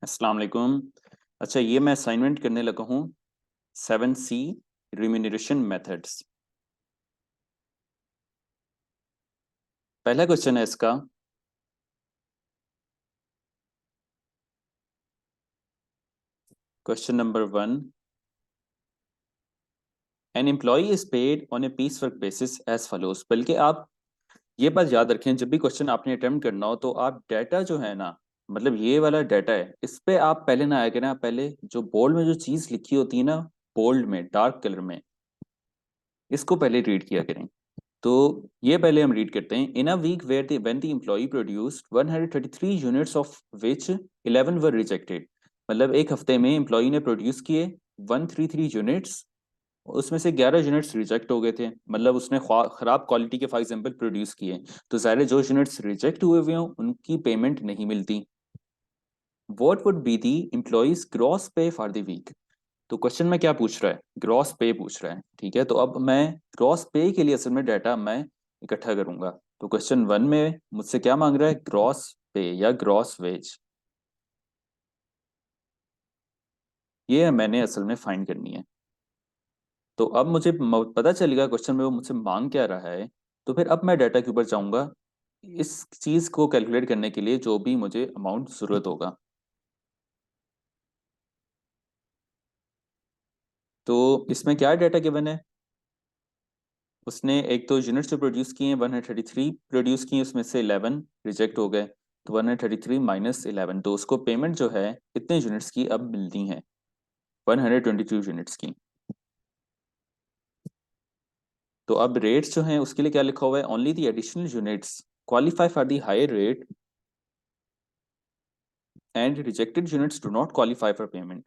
अस्सलाम वालेकुम। अच्छा, ये मैं असाइनमेंट करने लगा हूँ 7C रिम्यूनरेशन मेथड्स। पहला क्वेश्चन है इसका, question number 1। An employee is paid on a piece work basis as follows. बल्कि आप ये बात याद रखें, जब भी क्वेश्चन आपने अटेम्प्ट करना हो तो आप डाटा जो है ना, मतलब ये वाला डाटा है, इस पे आप पहले ना आया करें। आप पहले जो बोल्ड में जो चीज़ लिखी होती है ना, बोल्ड में डार्क कलर में, इसको पहले रीड किया करें। तो ये पहले हम रीड करते हैं। In a week where the when the employ produced 133 units of which 11 were rejected. मतलब एक हफ्ते में एम्प्लॉय ने प्रोड्यूस किए 133 यूनिट्स, उसमें से 11 यूनिट्स रिजेक्ट हो गए थे। मतलब उसने खराब क्वालिटी के फॉर एग्जांपल प्रोड्यूस किए, तो ज़ाहिर है जो यूनिट्स रिजेक्ट हुए हुए हों उनकी पेमेंट नहीं मिलती। What would be the employees gross पे फॉर द वीक। तो क्वेश्चन में क्या पूछ रहा है, ग्रॉस पे पूछ रहा है। ठीक है, तो अब मैं ग्रॉस पे के लिए असल में डाटा मैं इकट्ठा करूंगा। तो क्वेश्चन 1 में मुझसे क्या मांग रहा है, ग्रॉस पे या ग्रॉस वेज। ये मैंने असल में फाइंड करनी है। तो अब मुझे पता चलेगा क्वेश्चन में वो मुझसे मांग क्या रहा है। तो फिर अब मैं डाटा के ऊपर जाऊंगा, इस चीज को कैलकुलेट करने के लिए जो भी मुझे अमाउंट जरूरत होगा। तो इसमें क्या डाटा गिवन है, उसने एक तो यूनिट्स जो प्रोड्यूस किए हैं 133 प्रोड्यूस किए, उसमें से 11 रिजेक्ट हो गए। तो 133 माइनस 11, तो उसको पेमेंट जो है कितने यूनिट्स की अब मिलती हैं, 122 यूनिट्स की। तो अब रेट्स जो हैं उसके लिए क्या लिखा हुआ है, only the additional units qualify for the higher rate and rejected units do not qualify for payment.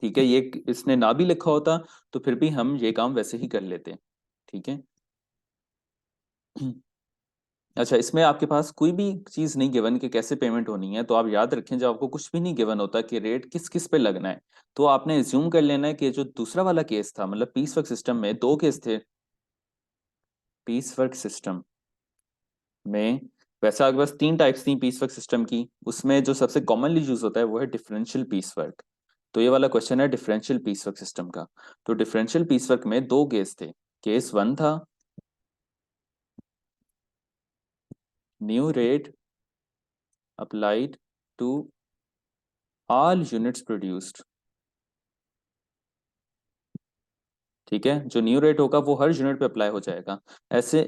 ठीक है, ये इसने ना भी लिखा होता तो फिर भी हम ये काम वैसे ही कर लेते। ठीक है। अच्छा, इसमें आपके पास कोई भी चीज नहीं गिवन कि कैसे पेमेंट होनी है, तो आप याद रखें जब आपको कुछ भी नहीं गिवन होता कि रेट किस किस पे लगना है, तो आपने एज्यूम कर लेना है कि जो दूसरा वाला केस था, मतलब पीस वर्क सिस्टम में दो केस थे। पीस वर्क सिस्टम में वैसे आपके पास तीन टाइप्स थी पीस वर्क सिस्टम की, उसमें जो सबसे कॉमनली यूज होता है वो है डिफरेंशियल पीस वर्क। तो ये वाला क्वेश्चन है डिफरेंशियल पीस वर्क सिस्टम का। तो डिफरेंशियल पीस वर्क में दो केस थे। केस 1 था new rate applied to all units produced. ठीक है, जो न्यू रेट होगा वो हर यूनिट पे अप्लाई हो जाएगा। ऐसे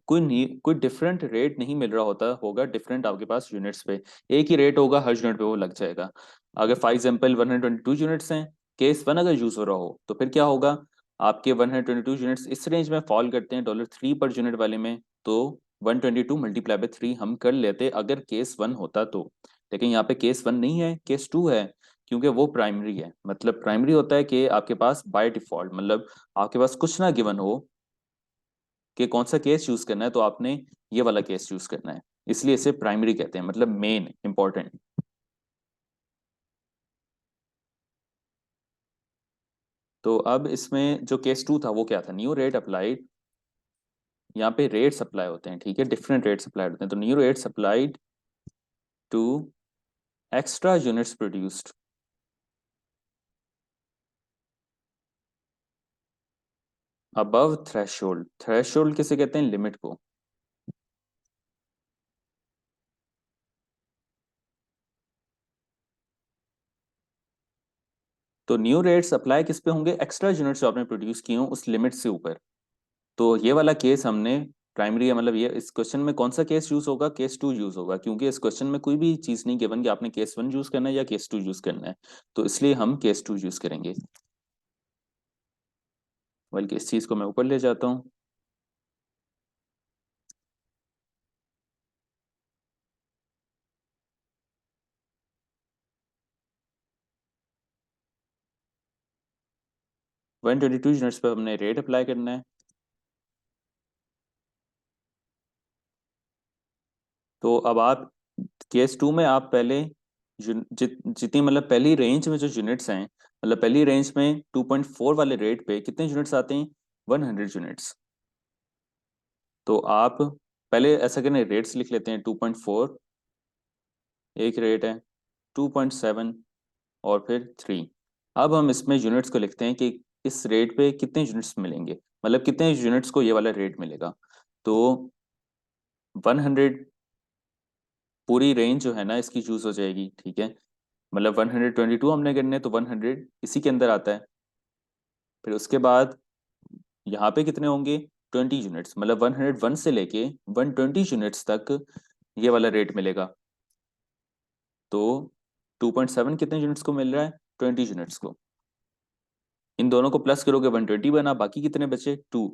कोई डिफरेंट रेट नहीं मिल रहा होता होगा डिफरेंट आपके पास यूनिट्स पे, एक ही रेट होगा हर यूनिट पे वो लग जाएगा। अगर फॉर एग्जांपल 122 यूनिट्स हैं, केस 1 अगर यूज हो रहा हो तो फिर क्या होगा, आपके 122 यूनिट्स इस रेंज में फॉल करते हैं $3 पर यूनिट वाले में। तो 122 मल्टीप्लाई बाय 3 हम कर लेते अगर केस 1 होता तो। लेकिन यहाँ पे केस 1 नहीं है, केस 2 है, क्योंकि वो प्राइमरी है। मतलब प्राइमरी होता है कि आपके पास बाय डिफॉल्ट, मतलब आपके पास कुछ ना गिवन हो कि कौन सा केस यूज करना है, तो आपने ये वाला केस यूज करना है। इसलिए इसे प्राइमरी कहते हैं, मतलब मेन इंपॉर्टेंट। तो अब इसमें जो केस 2 था वो क्या था, न्यू रेट अप्लाइड। यहाँ पे रेट्स अप्लाई होते हैं, ठीक है, डिफरेंट रेट्स अप्लाई होते हैं। तो new rates applied to extra units produced above threshold. Threshold किसे कहते हैं, लिमिट को। तो न्यू रेट्स अप्लाई किस पे होंगे, एक्स्ट्रा यूनिट्स जो आपने प्रोड्यूस किए हो उस लिमिट से ऊपर। तो ये वाला केस हमने प्राइमरी है, मतलब ये इस क्वेश्चन में कौन सा केस यूज होगा, केस 2 यूज होगा, क्योंकि इस क्वेश्चन में कोई भी चीज नहीं गिवन कि आपने केस 1 यूज करना है या केस 2 यूज करना है। तो इसलिए हम केस 2 यूज करेंगे। बल्कि इस चीज को मैं ऊपर ले जाता हूँ। 122 यूनिट्स पर हमने रेट अप्लाई करना है। तो अब आप केस 2 में आप पहले जितनी मतलब पहली रेंज में जो यूनिट्स हैं, मतलब पहली रेंज में 2.4 वाले रेट पे कितने यूनिट्स आते हैं, 100 यूनिट्स। तो आप पहले ऐसा करें, रेट्स लिख लेते हैं 2.4 एक रेट है 2.7 और फिर 3। अब हम इसमें यूनिट्स को लिखते हैं कि इस रेट पे कितने यूनिट्स मिलेंगे, मतलब कितने यूनिट्स को ये वाला रेट मिलेगा। तो 100 पूरी रेंज जो है ना इसकी चूज हो जाएगी, ठीक है। मतलब 122 हमने करने, तो 100 इसी के अंदर आता है। फिर उसके बाद यहाँ पे कितने होंगे, 20 यूनिट्स, मतलब 101 से लेके 120 यूनिट्स तक ये वाला रेट मिलेगा। तो 2.7 कितने यूनिट्स को मिल रहा है, 20 यूनिट्स को। इन दोनों को प्लस करोगे 120 बना, बाकी कितने बचे, 2।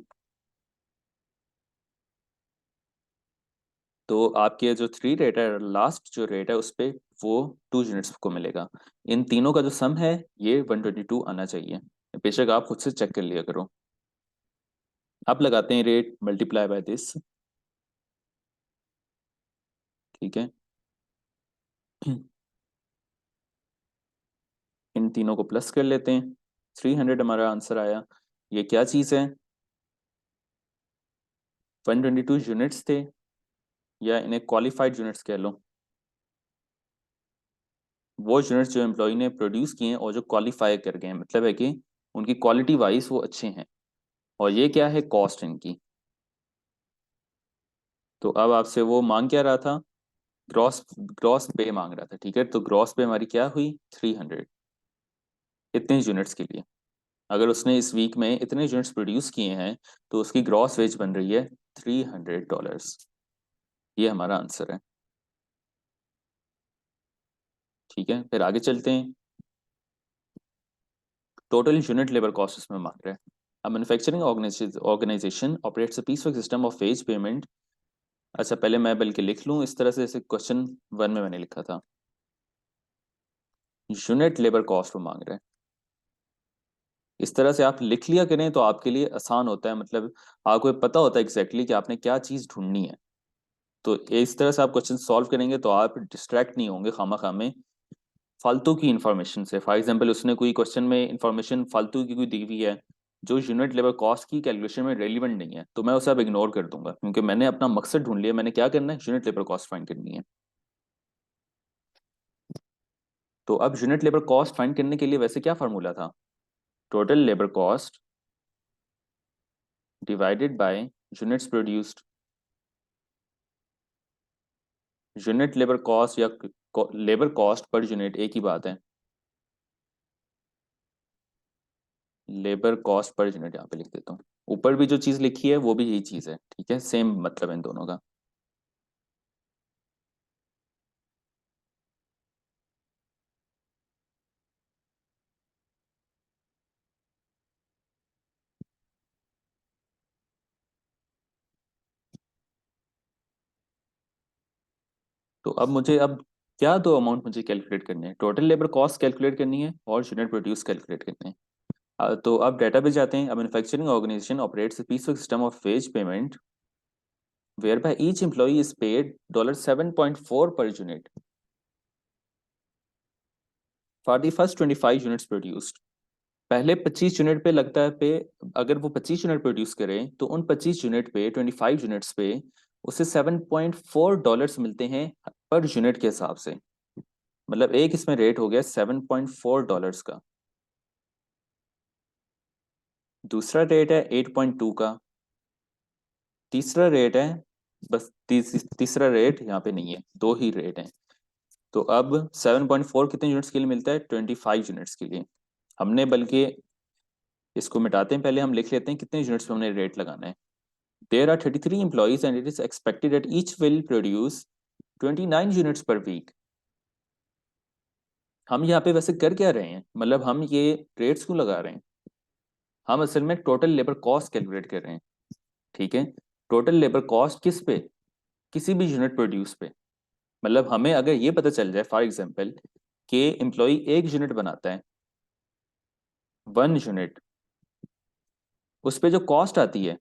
तो आपके जो 3 रेट है, लास्ट जो रेट है उस पे वो 2 यूनिट्स को मिलेगा। इन तीनों का जो सम है ये 122 आना चाहिए। बेशक आप खुद से चेक कर लिया करो। आप लगाते हैं रेट मल्टीप्लाई बाय दिस, ठीक है। इन तीनों को प्लस कर लेते हैं, 300 हमारा आंसर आया। ये क्या चीज़ है, 122 यूनिट्स थे, या इन्हें क्वालिफाइड यूनिट्स कह लो। वो यूनिट्स जो एम्प्लॉय ने प्रोड्यूस किए हैं और जो क्वालिफाई कर गए हैं, मतलब है कि उनकी क्वालिटी वाइज वो अच्छे हैं। और ये क्या है, कॉस्ट इनकी। तो अब आपसे वो मांग क्या रहा था, ग्रॉस ग्रॉस पे मांग रहा था, ठीक है। तो ग्रॉस पे हमारी क्या हुई, 300, इतने यूनिट्स के लिए। अगर उसने इस वीक में इतने यूनिट्स प्रोड्यूस किए हैं तो उसकी ग्रॉस वेज बन रही है $300। ये हमारा आंसर है, ठीक है। फिर आगे चलते हैं। टोटल यूनिट लेबर कॉस्ट इसमें मांग रहा है। A manufacturing organization operates a piecework system of wage payment। अच्छा, पहले मैं बल्कि लिख लूँ इस तरह से जैसे क्वेश्चन 1 में मैंने लिखा था। यूनिट लेबर कॉस्ट वो मांग रहा है, इस तरह से आप लिख लिया करें तो आपके लिए आसान होता है। मतलब आपको पता होता है एग्जैक्टली कि आपने क्या चीज़ ढूंढनी है। तो इस तरह से आप क्वेश्चन सॉल्व करेंगे तो आप डिस्ट्रैक्ट नहीं होंगे खामा खामे फालतू की इंफॉर्मेशन से। फॉर एग्जांपल उसने कोई क्वेश्चन में इंफॉर्मेशन फालतू की कोई दी हुई है जो यूनिट लेबर कॉस्ट की कैलकुलेशन में रेलिवेंट नहीं है, तो मैं उसे अब इग्नोर कर दूंगा, क्योंकि मैंने अपना मकसद ढूंढ लिया, मैंने क्या करना है, यूनिट लेबर कॉस्ट फाइंड करनी है। तो अब यूनिट लेबर कॉस्ट फाइंड करने के लिए वैसे क्या फार्मूला था, total labour cost divided by units produced. Unit labour cost या लेबर कॉस्ट पर यूनिट एक ही बात है, लेबर कॉस्ट पर यूनिट यहाँ पे लिख देता हूँ। ऊपर भी जो चीज लिखी है वो भी यही चीज है, ठीक है, सेम मतलब है इन दोनों का। तो अब मुझे अब क्या दो अमाउंट मुझे कैलकुलेट करने हैं, टोटल लेबर कॉस्ट कैलकुलेट करनी है और यूनिट प्रोड्यूस कैलकुलेट करने हैं। तो अब डाटा पे जाते हैं। अब manufacturing organisation operates a piece of system of wage payment whereby each employee is paid $7.4 per unit for the first 25 units produced। पहले 25 यूनिट पे लगता है पे, अगर वो 25 यूनिट प्रोड्यूस करें तो उन 25 यूनिट पे, 25 यूनिट्स पे उसे $7.4 मिलते हैं पर यूनिट के हिसाब से। मतलब एक इसमें रेट हो गया $7.4 का। दूसरा रेट है 8.2 का। तीसरा रेट है, बस तीसरा रेट यहाँ पे नहीं है, दो ही रेट हैं। तो अब 7.4 कितने यूनिट्स के लिए मिलता है, 25 यूनिट्स के लिए। हमने बल्कि इसको मिटाते हैं, पहले हम लिख लेते हैं कितने यूनिट्स पे हमने रेट लगाना है। There are 33 employees and it is expected that each will produce 29 units per week। हम यहाँ पे वैसे कर क्या रहे हैं, मतलब हम ये रेट्स क्यों लगा रहे हैं, हम असल में टोटल लेबर कॉस्ट कैलकुलेट कर रहे हैं, ठीक है। टोटल लेबर कॉस्ट किस पे, किसी भी यूनिट प्रोड्यूस पे। मतलब हमें अगर ये पता चल जाए फॉर एग्जांपल कि एम्प्लॉय एक यूनिट बनाता है, 1 यूनिट, उस पे जो कॉस्ट आती है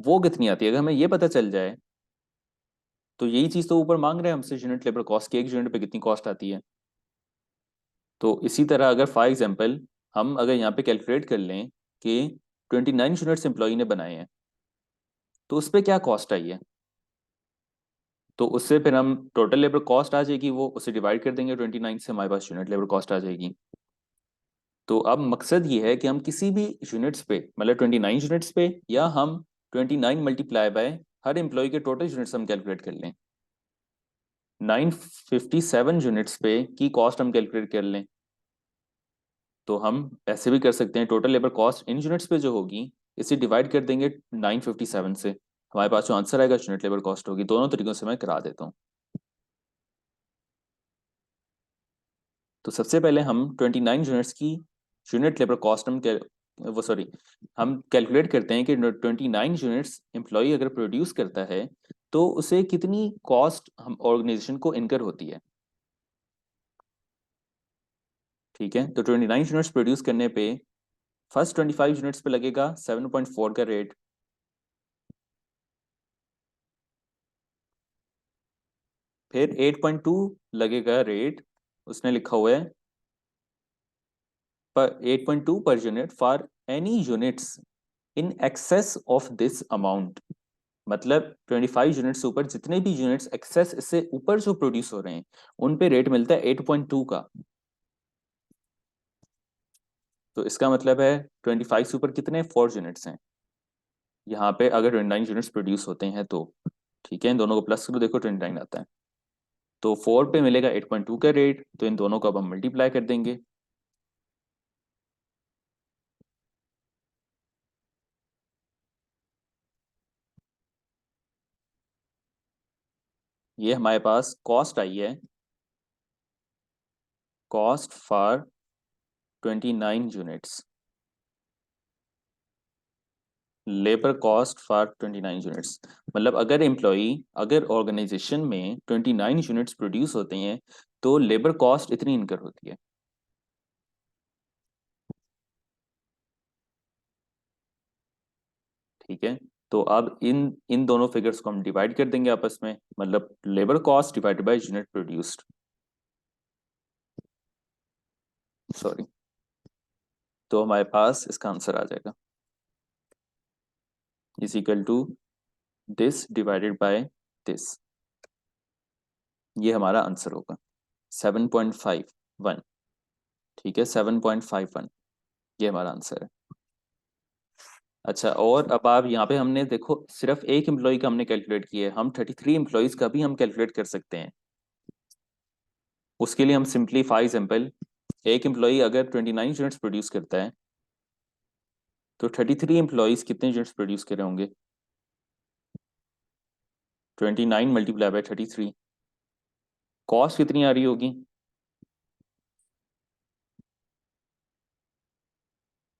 वो कितनी आती है, अगर हमें ये पता चल जाए तो यही चीज तो ऊपर मांग रहे हैं हमसे, यूनिट लेबर कॉस्ट की, एक यूनिट पे कितनी कॉस्ट आती है। तो इसी तरह अगर फॉर एग्जांपल हम अगर यहाँ पे कैलकुलेट कर लें कि 29 यूनिट्स एम्प्लॉय ने बनाए हैं तो उस पर क्या कॉस्ट आई है, तो उससे फिर हम टोटल लेबर कॉस्ट आ जाएगी, वो उसे डिवाइड कर देंगे 29 से, हमारे पास यूनिट लेबर कॉस्ट आ जाएगी। तो अब मकसद ये है कि हम किसी भी यूनिट्स पे, मतलब 29 यूनिट्स पे, या हम 29 मल्टीप्लाई बाय हर एम्प्लॉय के टोटल यूनिट्स हम कैलकुलेट कर लें। 957 यूनिट्स पे की कॉस्ट हम कैलकुलेट कर लें, तो हम ऐसे भी कर सकते हैं, total labour cost in units पे जो होगी इसे डिवाइड कर देंगे 957 से, हमारे पास जो आंसर आएगा यूनिट लेबर कॉस्ट होगी। दोनों तरीकों से मैं करा देता हूँ। तो सबसे पहले हम 29 यूनिट्स की यूनिट लेबर कॉस्ट हम कैलकुलेट करते हैं कि 29 यूनिट्स एम्प्लॉय अगर प्रोड्यूस करता है तो उसे कितनी कॉस्ट हम ऑर्गेनाइजेशन को इनकर होती है। ठीक है, तो 29 यूनिट्स प्रोड्यूस करने पे फर्स्ट 25 यूनिट्स पे लगेगा 7.4 का रेट, फिर 8.2 लगेगा रेट, उसने लिखा हुआ है पर 8.2 per unit for any units in excess of this amount. मतलब 25 यूनिट से ऊपर जितने भी यूनिट्स एक्सेस, इससे ऊपर जो प्रोड्यूस हो रहे हैं उन पे रेट मिलता है 8.2 का। तो इसका मतलब है 25 से ऊपर कितने 4 यूनिट्स हैं यहाँ पे, अगर 29 यूनिट्स प्रोड्यूस होते हैं तो। ठीक है, इन दोनों को प्लस करो, देखो 29 आता है। तो 4 पे मिलेगा 8.2 का रेट, तो इन दोनों को अब हम मल्टीप्लाई कर देंगे। ये हमारे पास कॉस्ट आई है, cost for 29 units, labour cost for 29 units. मतलब अगर ऑर्गेनाइजेशन में 29 यूनिट्स प्रोड्यूस होते हैं तो लेबर कॉस्ट इतनी इनकर होती है। ठीक है, तो अब इन इन दोनों फिगर्स को हम डिवाइड कर देंगे आपस में, मतलब labour cost divided by unit produced, sorry. तो हमारे पास इसका आंसर आ जाएगा is equal to this divided by this. ये हमारा आंसर होगा 7.51। ठीक है, 7.51 ये हमारा आंसर है। अच्छा, और अब आप यहाँ पे हमने देखो सिर्फ एक एम्प्लॉय का हमने कैलकुलेट किया है, हम 33 एम्प्लॉयज का भी हम कैलकुलेट कर सकते हैं। उसके लिए हम सिंपलीफाई सिंपल, एक एम्प्लॉय अगर 29 यूनिट्स प्रोड्यूस करता है तो 33 एम्प्लॉयज कितने यूनिट्स प्रोड्यूस कर रहे होंगे, 29 मल्टीप्लाई बाय 33, कॉस्ट कितनी आ रही होगी,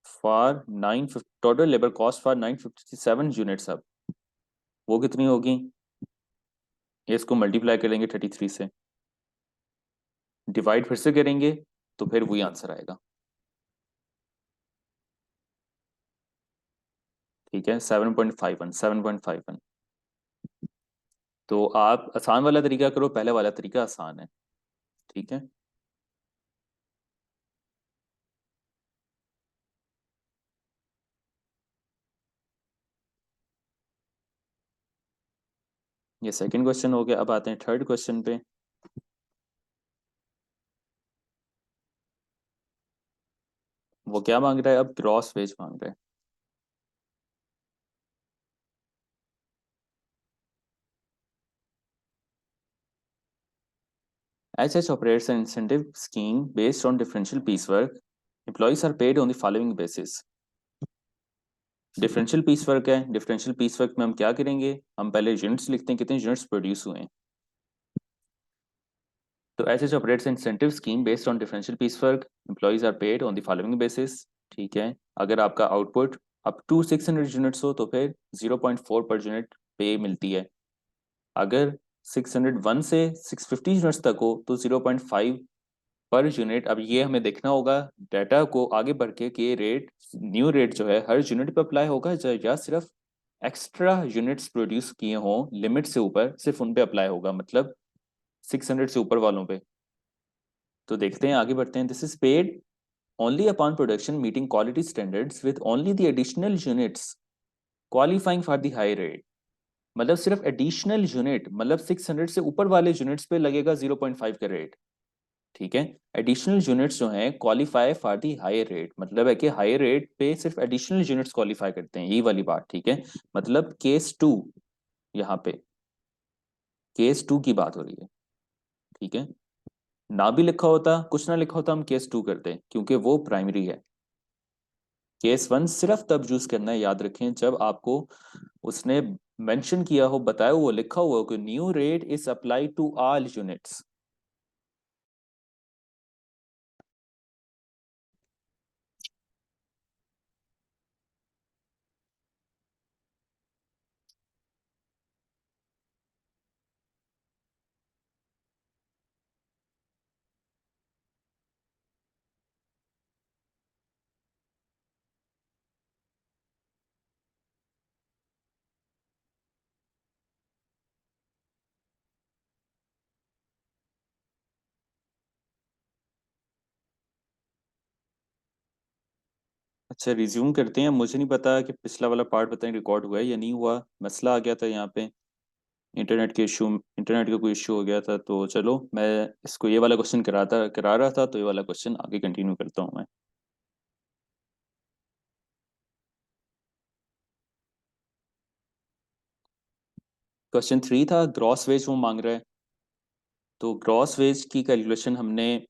for 9, total labour cost for 957 units, अब वो कितनी होगी, ये इसको मल्टीप्लाई करेंगे 33 से, डिवाइड फिर से करेंगे तो फिर वही आंसर आएगा। ठीक है, 7.51, 7.51। तो आप आसान वाला तरीका करो, पहले वाला तरीका आसान है। ठीक है, ये सेकंड क्वेश्चन हो गया, अब आते हैं थर्ड क्वेश्चन पे। वो क्या मांग रहा है, अब ग्रॉस वेज मांग रहा है। HS operates an incentive scheme based on differential piecework. Employees are paid on the following basis. Differential piece work है, डिफरेंशियल पीस वर्क में हम क्या करेंगे, हम पहले यूनिट्स लिखते हैं कितने यूनिट्स प्रोड्यूस हुए हैं। तो HS operates an incentive scheme based on differential piecework. Employees are paid on the following basis. ठीक है, अगर आपका आउटपुट अप टू 600 यूनिट्स हो तो फिर 0.4 पर यूनिट पे मिलती है, अगर 601 से 650 यूनिट्स तक हो तो 0.5 पर यूनिट। अब ये हमें देखना होगा डाटा को आगे बढ़ के कि ये रेट, न्यू रेट जो है हर यूनिट पे अप्लाई होगा या सिर्फ एक्स्ट्रा यूनिट्स प्रोड्यूस किए हों लिमिट से ऊपर सिर्फ उन पे अप्लाई होगा, मतलब 600 से ऊपर वालों पे। तो देखते हैं, आगे बढ़ते हैं। This is paid only upon production meeting quality standards with only the additional units qualifying for the high rate. मतलब सिर्फ एडिशनल यूनिट, मतलब 600 से ऊपर वाले यूनिट्स पे लगेगा 0.5 का रेट। ठीक है, एडिशनल यूनिट्स जो हैं qualify for the higher rate, मतलब है कि हायर रेट पे सिर्फ एडिशनल यूनिट्स क्वालिफाई करते हैं, यही वाली बात। ठीक है, मतलब केस टू, यहाँ पे केस टू की बात हो रही है। ठीक है, ना भी लिखा होता, कुछ ना लिखा होता, हम केस टू करते हैं क्योंकि वो प्राइमरी है। केस वन सिर्फ तब यूज करना है, याद रखें, जब आपको उसने मेंशन किया हो, बताया हुआ, लिखा हुआ हो कि new rate is apply to all units. अच्छा, रिज्यूम करते हैं। मुझे नहीं पता कि पिछला वाला पार्ट पता नहीं रिकॉर्ड हुआ है या नहीं हुआ, मसला आ गया था यहाँ पे, इंटरनेट का कोई इशू हो गया था। तो चलो, मैं इसको ये वाला क्वेश्चन करा रहा था, तो ये वाला क्वेश्चन आगे कंटिन्यू करता हूँ मैं। क्वेश्चन थ्री था, ग्रॉस वेज वो मांग रहा है। तो ग्रॉस वेज की कैलकुलेशन हमने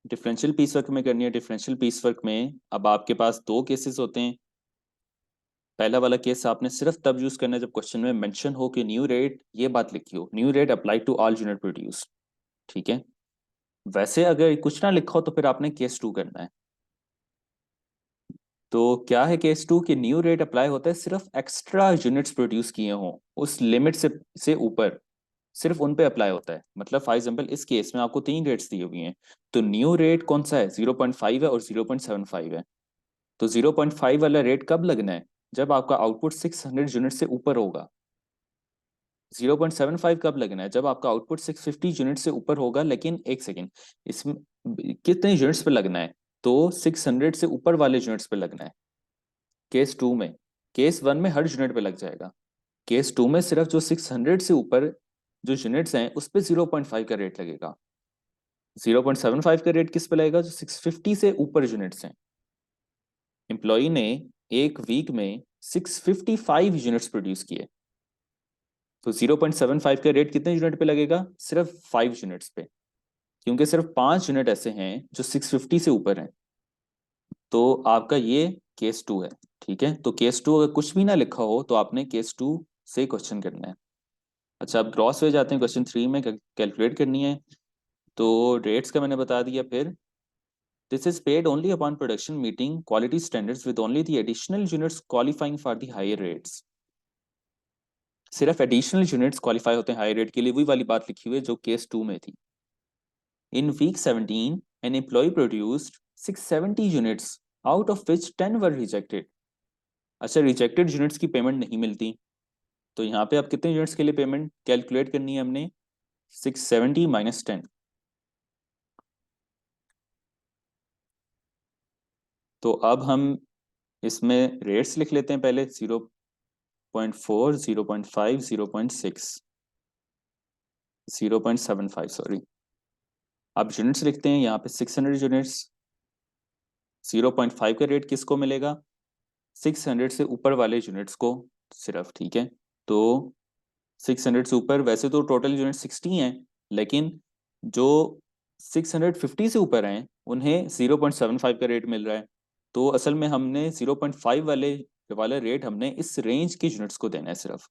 डिफरेंशियल पीस वर्क में करनी है। डिफरेंशियल पीस वर्क में अब आपके पास दो केसेस होते हैं। पहला वाला केस आपने सिर्फ तब यूज करना है जब क्वेश्चन में मेंशन हो कि न्यू रेट, ये बात लिखी हो, new rate apply to all unit produce. ठीक है, वैसे अगर कुछ ना लिखा हो तो फिर आपने केस टू करना है। तो क्या है केस टू, कि न्यू रेट अप्लाई होता है सिर्फ एक्स्ट्रा यूनिट्स प्रोड्यूस किए हों उस लिमिट से ऊपर, सिर्फ उन पे अप्लाई होता है। मतलब फॉर एग्जांपल इस केस में आपको तीन रेट्स दी हुई हैं, तो न्यू रेट कौन सा है, 0.5 है और 0.75 है। तो 0.5 वाला रेट कब लगना है, जब आपका आउटपुट 600 यूनिट से ऊपर होगा। 0.75 कब लगना है, जब आपका आउटपुट 650 यूनिट से ऊपर होगा। लेकिन एक सेकेंड, इसमें कितने यूनिट्स पे लगना है, तो 600 से ऊपर वाले यूनिट्स पे लगना है केस टू में। केस वन में हर यूनिट पे लग जाएगा, केस टू में सिर्फ जो 600 से ऊपर जो यूनिट्स हैं उस पे 0.5 का रेट लगेगा। 0.75 का रेट किस पे लगेगा, जो 650 से ऊपर यूनिट्स हैं। एम्प्लॉय ने एक वीक में 655 यूनिट्स प्रोड्यूस किए, तो 0.75 का रेट कितने यूनिट पे लगेगा, सिर्फ 5 यूनिट्स पे, क्योंकि सिर्फ 5 यूनिट ऐसे हैं जो 650 से ऊपर हैं। तो आपका ये केस टू है। ठीक है, तो केस टू अगर कुछ भी ना लिखा हो तो आपने केस टू से क्वेश्चन करना है। अच्छा, अब ग्रॉस वे जाते हैं, क्वेश्चन थ्री में कैलकुलेट करनी है। तो रेट्स का मैंने बता दिया। फिर this is paid only upon production meeting quality standards with only the additional units qualifying for the higher rates. सिर्फ एडिशनल यूनिट्स क्वालिफाई होते हैं हायर रेट के लिए, वही वाली बात लिखी हुई है जो केस टू में थी। In week 17 an employ produced 670 units out of which 10 were rejected. अच्छा, रिजेक्टेड यूनिट्स की पेमेंट नहीं मिलती, तो यहाँ पे अब कितने यूनिट्स के लिए पेमेंट कैलकुलेट करनी है हमने, 670 माइनस 10। तो अब हम इसमें रेट्स लिख लेते हैं पहले, 0.4, 0.5, 0.6, 0.75, सॉरी। अब यूनिट्स लिखते हैं यहाँ पे, 600 यूनिट्स। 0.5 का रेट किसको मिलेगा, 600 से ऊपर वाले यूनिट्स को सिर्फ। ठीक है, तो 600 से ऊपर, वैसे तो टोटल यूनिट 60 हैं, लेकिन जो 650 से ऊपर हैं उन्हें 0.75 का रेट मिल रहा है। तो असल में हमने 0.5 वाला रेट हमने इस रेंज के यूनिट्स को देना है सिर्फ।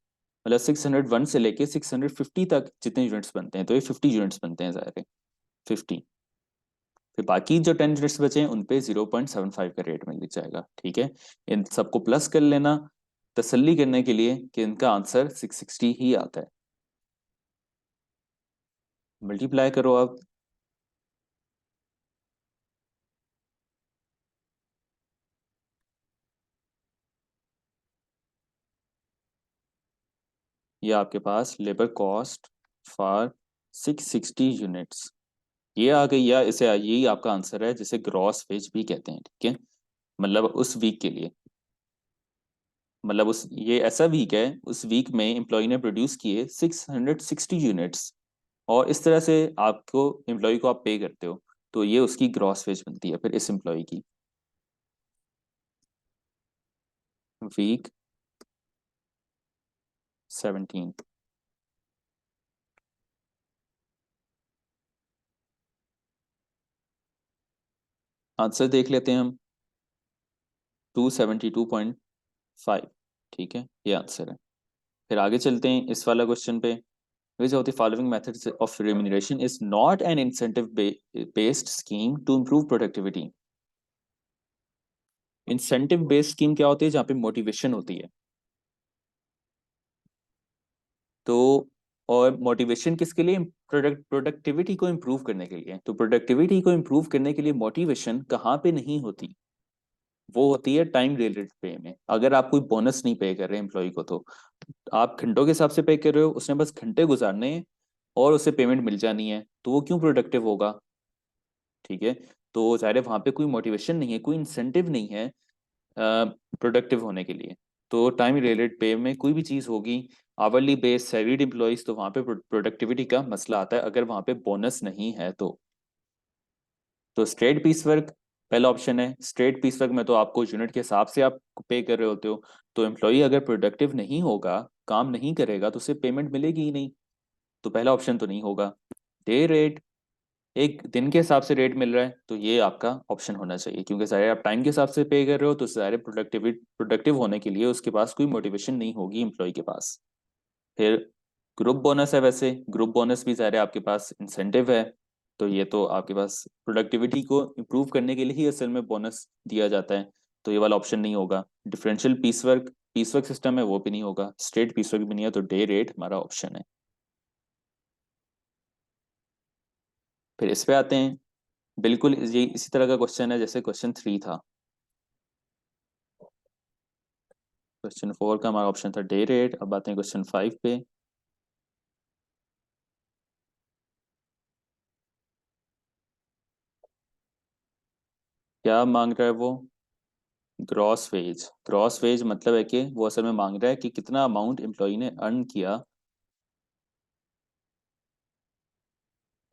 मतलब 601 से लेके 650 तक जितने यूनिट्स बनते हैं, तो ये 50 यूनिट्स बनते हैं, ज़ाहिर है 50। फिर बाकी जो 10 यूनिट्स बचे हैं उन पे 0.75 का रेट मिल जाएगा। ठीक है, इन सबको प्लस कर लेना तसल्ली करने के लिए कि इनका आंसर 660 ही आता है। मल्टीप्लाई करो अब। ये आपके पास लेबर कॉस्ट फॉर 660 यूनिट्स ये आ गई, या इसे यही आपका आंसर है, जिसे ग्रॉस वेज भी कहते हैं। ठीक है, मतलब उस वीक के लिए। मतलब उस ये ऐसा वीक है, उस वीक में एम्प्लॉय ने प्रोड्यूस किए 660 यूनिट्स, और इस तरह से आपको एम्प्लॉय को आप पे करते हो, तो ये उसकी ग्रॉस वेज बनती है फिर इस एम्प्लॉय की। वीक 17। आंसर देख लेते हैं हम, 272.5। ठीक है, ये आंसर है। फिर आगे चलते हैं इस वाला क्वेश्चन पे। Which of the following methods of remuneration is not an incentive based scheme to improve productivity. Incentive based scheme क्या होती है? जहाँ पे मोटिवेशन होती है। तो और मोटिवेशन किसके लिए? प्रोडक्टिविटी को इम्प्रूव करने के लिए। तो प्रोडक्टिविटी को इम्प्रूव करने के लिए मोटिवेशन कहाँ पे नहीं होती? वो होती है टाइम रिलेटेड पे में। अगर आप कोई बोनस नहीं पे कर रहे एम्प्लॉय को, तो आप घंटों के हिसाब से पे कर रहे हो, उसने बस घंटे गुजारने हैं और उसे पेमेंट मिल जानी है, तो वो क्यों प्रोडक्टिव होगा? ठीक है, तो ज़ाहिर है वहाँ पे कोई मोटिवेशन नहीं है, कोई इंसेंटिव नहीं है प्रोडक्टिव होने के लिए। तो टाइम रिलेटेड पे में कोई भी चीज़ होगी, आवरली बेस सैलरीड एम्प्लॉयज, तो वहाँ पे प्रोडक्टिविटी का मसला आता है अगर वहाँ पे बोनस नहीं है तो स्ट्रेट पीस वर्क पहला ऑप्शन है। स्ट्रेट पीस वर्क में तो आपको यूनिट के हिसाब से आप पे कर रहे होते हो, तो एम्प्लॉय अगर प्रोडक्टिव नहीं होगा, काम नहीं करेगा, तो उसे पेमेंट मिलेगी ही नहीं, तो पहला ऑप्शन तो नहीं होगा। डे रेट, एक दिन के हिसाब से रेट मिल रहा है, तो ये आपका ऑप्शन होना चाहिए, क्योंकि ज़ाहिर आप टाइम के हिसाब से पे कर रहे हो, तो ज़ाहिर प्रोडक्टिव होने के लिए उसके पास कोई मोटिवेशन नहीं होगी एम्प्लॉय के पास। फिर ग्रुप बोनस है, वैसे ग्रुप बोनस भी ज़ाहिर है आपके पास इंसेंटिव है, तो ये तो आपके पास प्रोडक्टिविटी को इम्प्रूव करने के लिए ही असल में बोनस दिया जाता है, तो ये वाला ऑप्शन नहीं होगा। डिफरेंशियल पीस वर्क सिस्टम है, वो भी नहीं होगा। स्ट्रेट पीस वर्क भी नहीं है, तो डे रेट हमारा ऑप्शन है। फिर इस पे आते हैं, बिल्कुल ये इसी तरह का क्वेश्चन है जैसे क्वेश्चन 3 था। क्वेश्चन 4 का हमारा ऑप्शन था डे रेट। अब आते हैं क्वेश्चन 5 पे। क्या मांग रहा है वो? Gross veg. ग्रॉस वेज मतलब है कि वो असल में मांग रहा है कि कितना अमाउंट एम्प्लॉय ने अर्न किया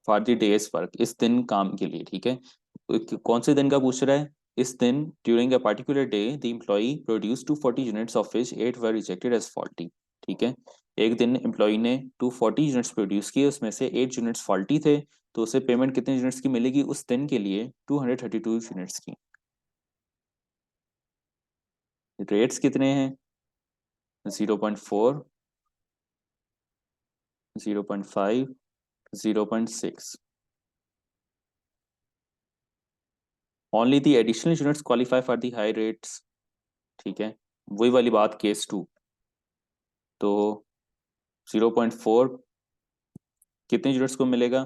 फॉर द डेज वर्क, इस दिन काम के लिए। ठीक है, तो कौन से दिन का पूछ रहा है? इस दिन during a particular day the employee produce 240 units of which 8 were rejected as faulty. ठीक है, एक दिन एम्प्लॉय ने 240 यूनिट्स प्रोड्यूस किए, उसमें से 8 यूनिट्स फॉल्टी थे, तो उसे पेमेंट कितने यूनिट्स की मिलेगी उस दिन के लिए? 232 यूनिट्स की। रेट्स कितने हैं? 0.4, 0.5, 0.6। Only the additional units qualify for the high rates. ठीक है, वही वाली बात केस 2। तो 0.4 कितने यूनिट्स को मिलेगा?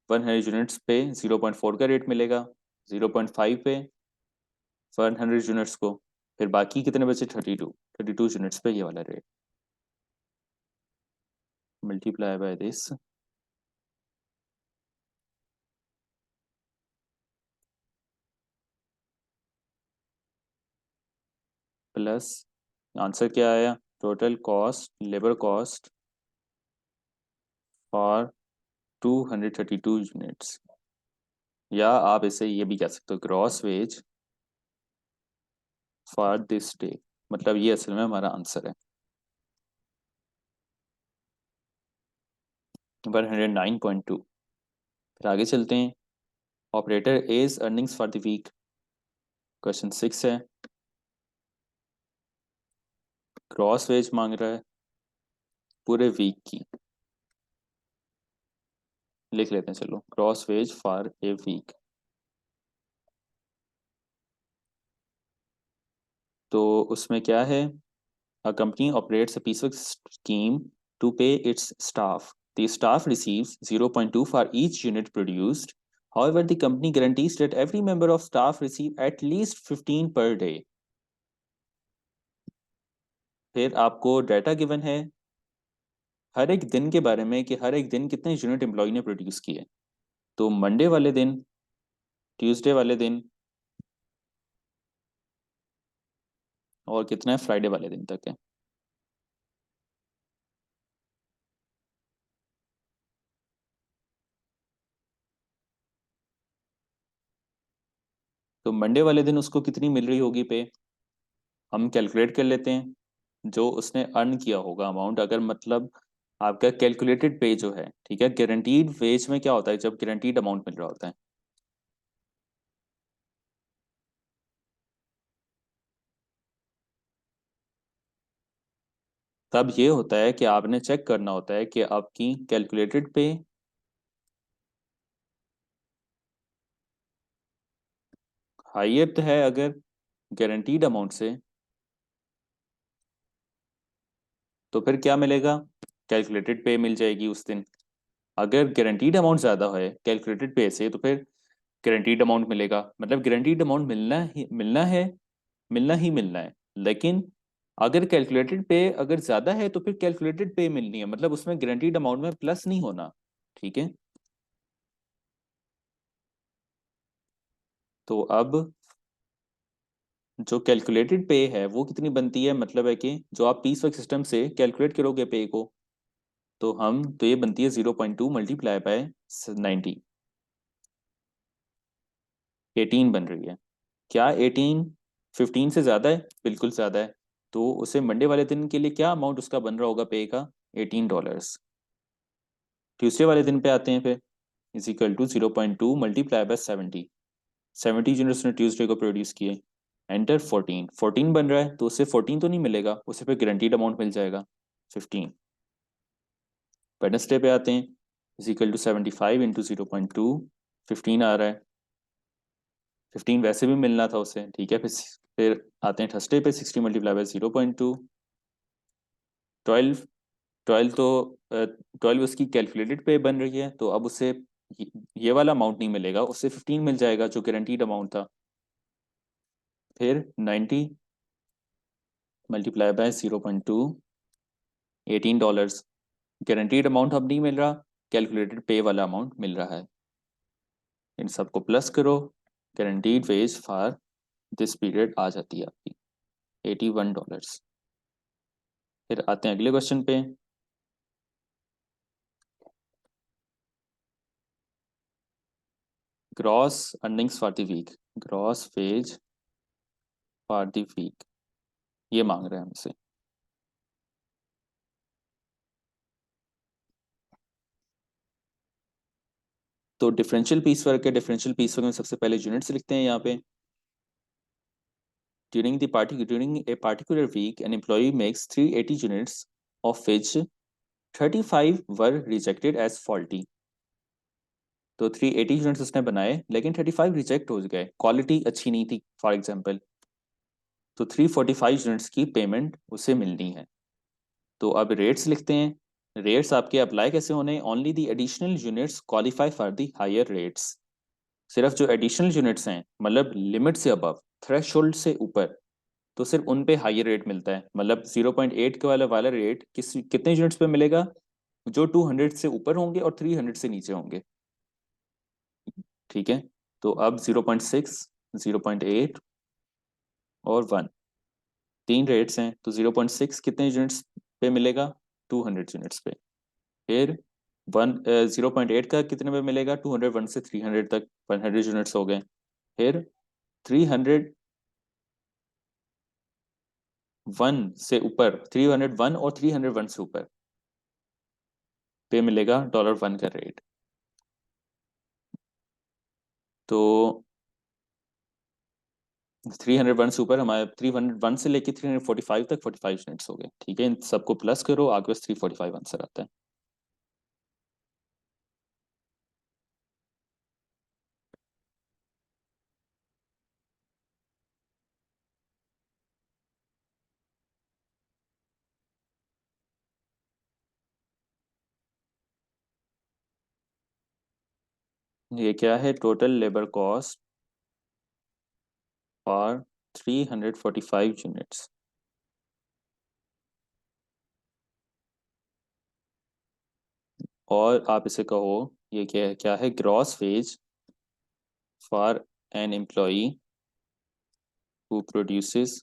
100 यूनिट्स पे 0.4 का रेट मिलेगा, 0.5 पे 100 यूनिट्स को, फिर बाकी कितने बचे? 32 यूनिट्स पे ये वाला rate, multiply by this, plus answer क्या आया? Total cost, labour cost for 232 units, या आप इसे ये भी कह सकते हो gross wage for this day. मतलब ये असल में हमारा आंसर है 109.2। फिर आगे चलते हैं। Operator as earnings for the week. Question 6 है, ग्रॉस वेज मांग रहा है पूरे वीक की। लिख लेते हैं, चलो, gross wage for a week. तो उसमें क्या है? A company operates a piecework scheme to pay its staff. The staff receives 0.2 for each unit produced. However, the company guarantees that every member of staff receive at least 15 per day. फिर आपको data given है हर एक दिन के बारे में कि हर एक दिन कितने यूनिट एम्प्लॉय ने प्रोड्यूस किए। तो मंडे वाले दिन, ट्यूसडे वाले दिन, और कितना है, फ्राइडे वाले दिन तक है। तो मंडे वाले दिन उसको कितनी मिल रही होगी पे, हम कैलकुलेट कर लेते हैं जो उसने अर्न किया होगा अमाउंट, अगर मतलब आपका कैलकुलेटेड पे जो है, ठीक है, गारंटीड वेज में क्या होता है जब गारंटीड अमाउंट मिल रहा होता है, तब ये होता है कि आपने चेक करना होता है कि आपकी कैलकुलेटेड पे हायर है अगर गारंटीड अमाउंट से, तो फिर क्या मिलेगा, कैलकुलेटेड पे मिल जाएगी उस दिन। अगर गारंटीड अमाउंट ज़्यादा है कैलकुलेटेड पे से, तो फिर गारंटीड अमाउंट मिलेगा, मतलब गारंटीड अमाउंट मिलना है। लेकिन अगर कैलकुलेटेड पे अगर ज़्यादा है तो फिर कैलकुलेटेड पे मिलनी है, मतलब उसमें गारंटीड अमाउंट में प्लस नहीं होना। ठीक है, तो अब जो कैलकुलेटेड पे है वो कितनी बनती है, मतलब है कि जो आप पीस वर्क सिस्टम से कैलकुलेट करोगे पे को, तो ये बनती है 0.2 मल्टीप्लाई बाय 90, 18 बन रही है। क्या 18 15 से ज़्यादा है, बिल्कुल ज़्यादा है। तो उसे मंडे वाले दिन के लिए क्या अमाउंट उसका बन रहा होगा पे का, $18। ट्यूसडे वाले दिन पे आते हैं फिर, is equal to 0.2 multiply by 70, 70 units ने ट्यूसडे को प्रोड्यूस किए, एंटर 14, 14 बन रहा है तो उससे 14 तो नहीं मिलेगा, उसे फिर गारंटीड अमाउंट मिल जाएगा 15। वेडनेसडे पे आते हैं, इज इक्वल टू 75 इंटू 0.2, 15 आ रहा है, 15 वैसे भी मिलना था उसे, ठीक है। फिर आते हैं थर्सडे पे, 60 मल्टीप्लाई बाय 0.2, 12, 12 तो 12 उसकी कैलकुलेटेड पे बन रही है, तो अब उसे ये ये वाला अमाउंट नहीं मिलेगा, उससे 15 मिल जाएगा जो गारंटीड अमाउंट था। फिर 90 मल्टीप्लाई बाय 0.2, $18। गारंटीड अमाउंट अब नहीं मिल रहा, कैलकुलेटेड पे वाला अमाउंट मिल रहा है। इन सबको प्लस करो, guaranteed wage for this period आ जाती है आपकी $81। फिर आते हैं अगले क्वेश्चन पे। Gross earnings for the week, gross wage for the week, ये मांग रहे हैं हमसे। तो डिफरेंशियल पीस वर्क है, डिफरेंशियल पीस वर्क में सबसे पहले यूनिट्स लिखते हैं यहाँ पे। During a particular week, an employee makes 380 units, of which 35 were rejected as faulty. तो 380 यूनिट्स उसने बनाए लेकिन 35 रिजेक्ट हो गए, क्वालिटी अच्छी नहीं थी फॉर एग्जांपल। तो 345 यूनिट्स की पेमेंट उसे मिलनी है। तो अब रेट्स लिखते हैं। रेट्स आपके अप्लाई कैसे होने, only the additional units qualify for the higher rates. सिर्फ जो एडिशनल यूनिट्स हैं, मतलब लिमिट से अबव, थ्रेशोल्ड से ऊपर, तो सिर्फ उन पे हायर रेट मिलता है। मतलब 0.8 के वाला वाला रेट कितने यूनिट्स पे मिलेगा, जो 200 से ऊपर होंगे और 300 से नीचे होंगे। ठीक है, तो अब 0.6, 0.8 और 1, तीन रेट्स हैं, तो 0.6 कितने यूनिट्स पे मिलेगा, 200 यूनिट्स पे। फिर 0.8 का कितने पे मिलेगा, 201 से 300 तक 100 यूनिट्स हो गए। फिर 301 से ऊपर, 301 और 301 से ऊपर पे मिलेगा $1 का रेट। तो 301 से ऊपर हमारे 301 से लेके 345 तक 45 यूनिट्स हो गए। ठीक है, इन सबको प्लस करो, आगे बस 345 आंसर आता है। ये क्या है, total labour cost for 345 units, और आप इसे कहो ये क्या है, gross wage for an employee who produces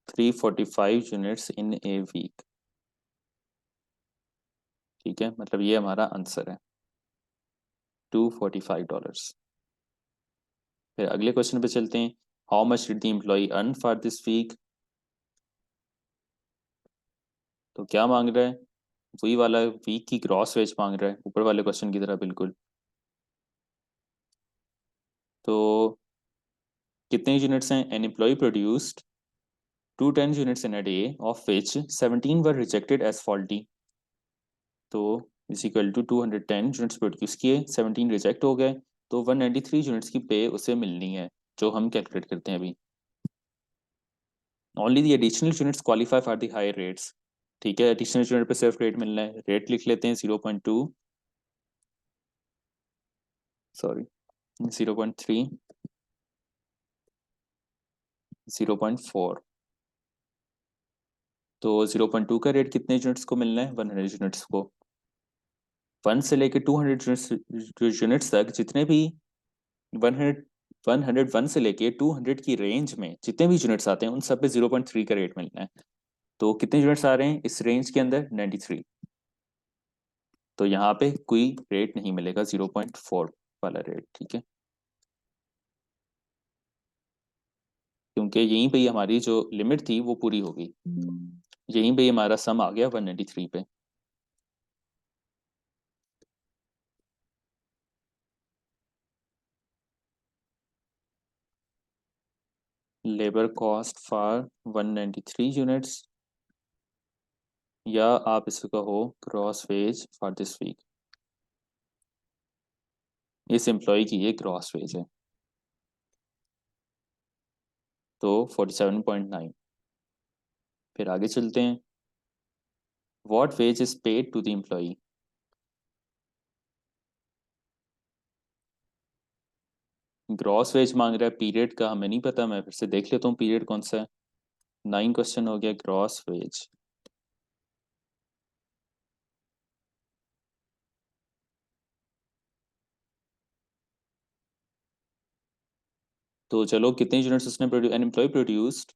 345 units in a week. ठीक है, मतलब ये हमारा आंसर है, $245। फिर अगले क्वेश्चन पे चलते हैं। How much did the employee earn for this week. तो क्या मांग रहा है, वही वाला वीक की ग्रॉस वेज मांग रहा है, ऊपर वाले क्वेश्चन की तरह बिल्कुल। तो कितने यूनिट्स हैं, an employ produced 210 units in a day, of which 17 were rejected as faulty. तो is equal to 210 units produce किए, 17 रिजेक्ट हो गए, तो 193 यूनिट्स की पे उसे मिलनी है, जो हम कैलकुलेट करते हैं अभी। Only the additional units qualify for the higher rates. ठीक है, एडिशनल यूनिट पे सिर्फ रेट मिलना है, रेट लिख लेते हैं 0.2, सॉरी 0.3, 0.4। तो 0.2 का रेट कितने यूनिट्स को मिलना है, 100 यूनिट्स को। 1 से लेके 200 यूनिट्स तक जितने भी 100 101 से लेके 200 की रेंज में जितने भी यूनिट्स आते हैं उन सब पे 0.3 का रेट मिलना है। तो कितने यूनिट्स आ रहे हैं इस रेंज के अंदर, 93। तो यहाँ पे कोई रेट नहीं मिलेगा, 0.4 वाला रेट। ठीक है, क्योंकि यहीं पे ही हमारी जो लिमिट थी वो पूरी होगी, यहीं पे ही हमारा सम आ गया 193 पे। लेबर कॉस्ट फॉर 193 यूनिट्स, या आप इसको कहो gross wage for this week. इस एम्प्लॉय की ये ग्रॉस वेज है, तो 47.9। फिर आगे चलते हैं। What wage is paid to the employee. Gross wage मांग रहा है, पीरियड का हमें नहीं पता, मैं फिर से देख लेता हूँ पीरियड कौन सा है। 9 क्वेश्चन हो गया, ग्रॉस वेज। तो चलो, कितने यूनिट्स उसने produce, an employ produced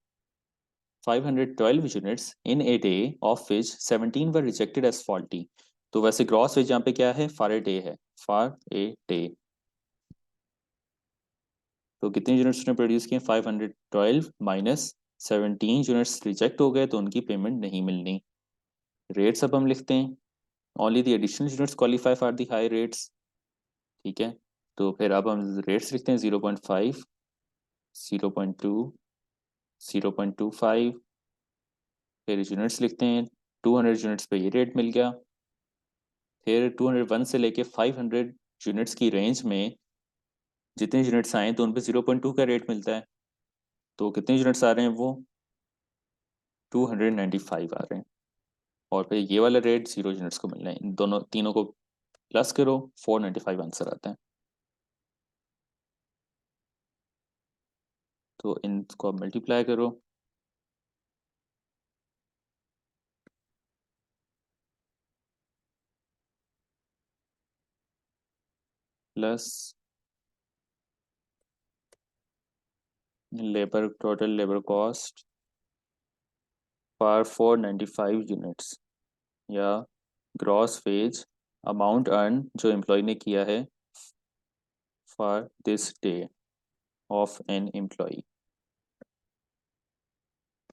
512 units in a day, of which 17 were rejected as faulty. तो वैसे ग्रॉस वेज यहाँ पे क्या है, फॉर ए डे है, फॉर ए डे। तो कितने यूनिट्स उसने प्रोड्यूस किए, 512 माइनस 17 यूनिट्स रिजेक्ट हो गए, तो उनकी पेमेंट नहीं मिलनी। रेट्स अब हम लिखते हैं, only the additional units qualify for the high rates. ठीक है, तो फिर अब हम रेट्स लिखते हैं, 0.5, 0.2, 0.25। फिर यूनिट्स लिखते हैं, 200 यूनिट्स पे ये रेट मिल गया। फिर 201 से लेके 500 यूनिट्स की रेंज में जितने यूनिट्स आए तो उन पे 0.2 का रेट मिलता है। तो कितने यूनिट्स आ रहे हैं वो, 295 आ रहे हैं। और फिर ये वाला रेट 0 यूनिट्स को मिल रहा है, इन दोनों तीनों को प्लस करो, 495 आंसर आता है। तो इनको अब मल्टीप्लाई करो, plus labour, total labour cost for 495 units, या ग्रॉस वेज अमाउंट अर्न जो एम्प्लॉय ने किया है for this day of an employee.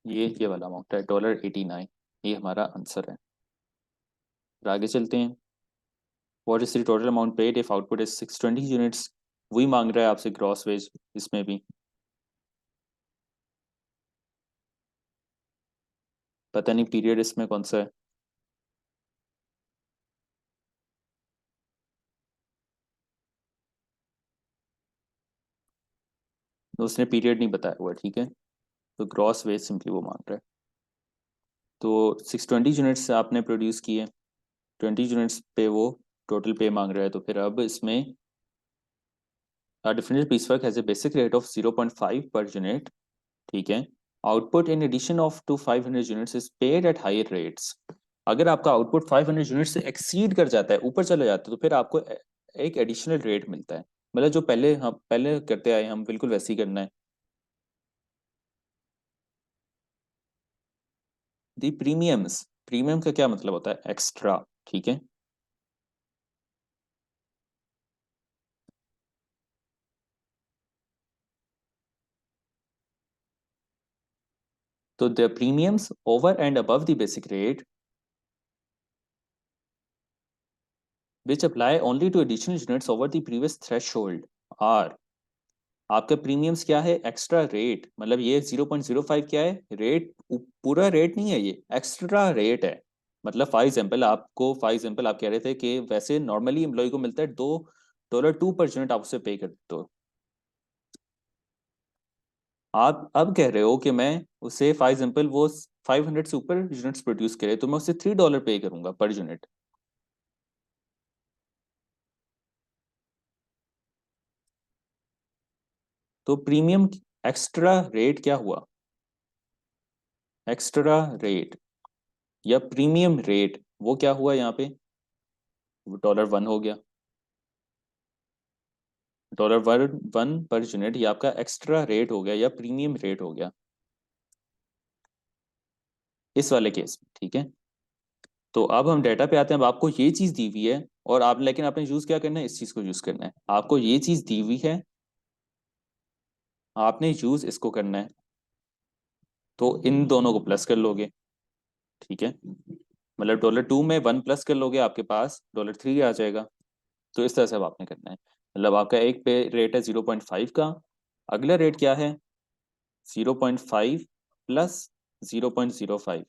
ये वाला अमाउंट है $89, ये हमारा आंसर है। फिर आगे चलते हैं। What is the total amount paid if output is 620 units. वही मांग रहा है आपसे ग्रॉस वेज इसमें भी। पता नहीं पीरियड इसमें कौन सा है। तो उसने पीरियड नहीं बताया हुआ, ठीक है, तो ग्रॉस वेज सिंपली वो मांग रहा है। तो 620 यूनिट्स आपने प्रोड्यूस किए, 20 यूनिट्स पे वो टोटल पे मांग रहा है, तो फिर अब इसमें differential piece work has a basic rate of 0.5 per unit. ठीक है, output in addition of to 500 units is paid at higher rates. अगर आपका आउटपुट 500 यूनिट से एक्सीड कर जाता है, ऊपर चला जाता है, तो फिर आपको एक एडिशनल रेट मिलता है। मतलब जो पहले हम पहले करते आए हम बिल्कुल वैसे ही करना है। दी प्रीमियम्स, प्रीमियम का क्या मतलब होता है? एक्स्ट्रा, ठीक है। तो the premiums over and above the basic rate which apply only to additional units over the previous threshold are, आपका प्रीमियम्स क्या है? एक्स्ट्रा रेट, मतलब ये 0.05 क्या है? रेट, पूरा रेट नहीं है, ये एक्स्ट्रा रेट है। मतलब फॉर एग्जाम्पल आप कह रहे थे कि वैसे नॉर्मली एम्प्लॉय को मिलता है $2 पर यूनिट, आप उसे पे कर देते हो। आप अब कह रहे हो कि मैं उसे फॉर एग्जाम्पल वो 500 से ऊपर यूनिट्स प्रोड्यूस करे तो मैं उसे $3 पे करूंगा पर यूनिट। तो प्रीमियम एक्स्ट्रा रेट क्या हुआ? एक्स्ट्रा रेट या प्रीमियम रेट वो क्या हुआ यहाँ पे? $1 हो गया। $1 पर यूनिट ये आपका एक्स्ट्रा रेट हो गया या प्रीमियम रेट हो गया इस वाले केस में, ठीक है। तो अब हम डाटा पे आते हैं। अब आपको ये चीज दी हुई है और आप, लेकिन आपने यूज क्या करना है? इस चीज को यूज करना है। आपको ये चीज दी हुई है, आपने यूज इसको करना है, तो इन दोनों को प्लस कर लोगे, ठीक है। मतलब $2 में 1 प्लस कर लोगे, आपके पास $3 आ जाएगा। तो इस तरह से अब आपने करना है। मतलब आपका एक पे रेट है 0.5 का, अगला रेट क्या है? 0.5 प्लस 0.05,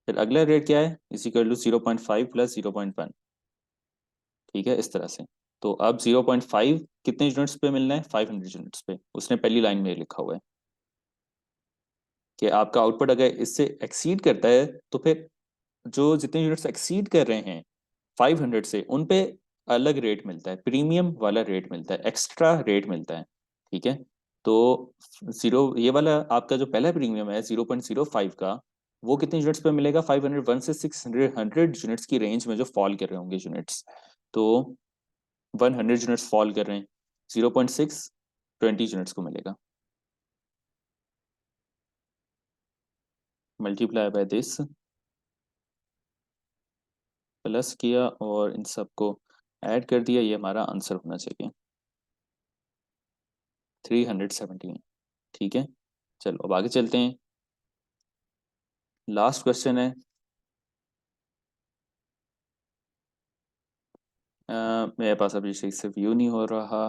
फिर अगला रेट क्या है? इस इक्वल टू 0.5 प्लस 0.1, ठीक है, इस तरह से। तो अब 0.5 कितने यूनिट्स पे मिलना है? 500 यूनिट्स पे। उसने पहली लाइन में लिखा हुआ है कि आपका आउटपुट अगर इससे एक्सीड करता है तो फिर जो जितने यूनिट्स एक्सीड कर रहे हैं 500 से, उन पे अलग रेट मिलता है, प्रीमियम वाला रेट मिलता है, एक्स्ट्रा रेट मिलता है, ठीक है। तो जीरो, ये वाला आपका जो पहला प्रीमियम है 0.05 का, वो कितने यूनिट्स पे मिलेगा? 501 से 600 यूनिट्स की रेंज में जो फॉल कर रहे होंगे यूनिट्स, तो 100 यूनिट्स फॉल कर रहे हैं, 0.6 20 यूनिट्स को मिलेगा। मल्टीप्लाई बाय दिस, प्लस किया और इन सबको ऐड कर दिया, ये हमारा आंसर होना चाहिए 317, ठीक है। चलो अब आगे चलते हैं। लास्ट क्वेश्चन है। मेरे पास अभी सही से व्यू नहीं हो रहा।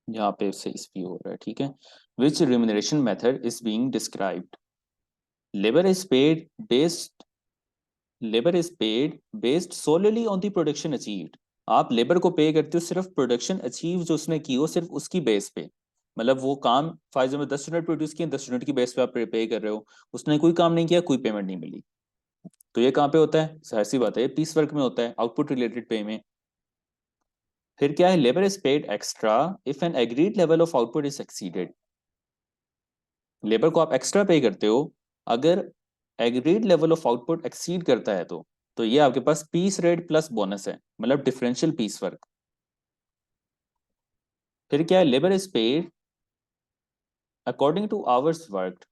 यहाँ पे सही से व्यू हो रहा है, ठीक है। Which remuneration method is being described? Labour is paid based labour is paid based solely on the production achieved. आप लेबर को पे करते हो सिर्फ प्रोडक्शन अचीव जो उसने की हो, सिर्फ उसकी बेस पे। मतलब वो काम फाइजर में 10 यूनिट प्रोड्यूस किए, 10 यूनिट की बेस पे आप पे कर रहे हो। उसने कोई काम नहीं किया, कोई पेमेंट नहीं मिली। तो ये कहाँ पे होता है? जाहिर सी बात है, पीस वर्क में होता है, आउटपुट रिलेटेड पे में। फिर क्या है? Labour is paid extra if N agreed level of output is exceeded. Labour को आप एक्स्ट्रा पे करते हो अगर agreed level of output exceed करता है तो ये आपके पास पीस रेट प्लस बोनस है, मतलब डिफरेंशियल पीस वर्क। फिर क्या है? Labour is paid according two hours worked,